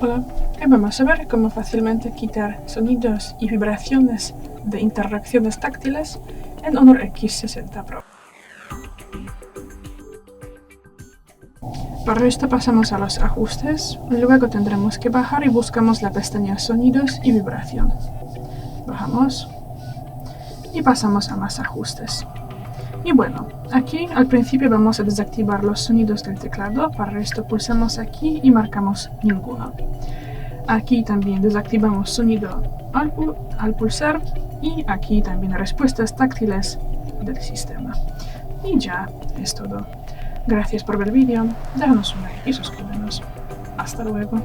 Hola, hoy vamos a ver cómo fácilmente quitar sonidos y vibraciones de interacciones táctiles en Honor X60 Pro. Para esto pasamos a los ajustes, luego tendremos que bajar y buscamos la pestaña Sonidos y Vibración. Bajamos y pasamos a más ajustes. Y bueno, aquí al principio vamos a desactivar los sonidos del teclado, para esto pulsamos aquí y marcamos ninguno. Aquí también desactivamos sonido al pulsar y aquí también respuestas táctiles del sistema. Y ya es todo. Gracias por ver el vídeo, déjanos un like y suscríbenos. Hasta luego.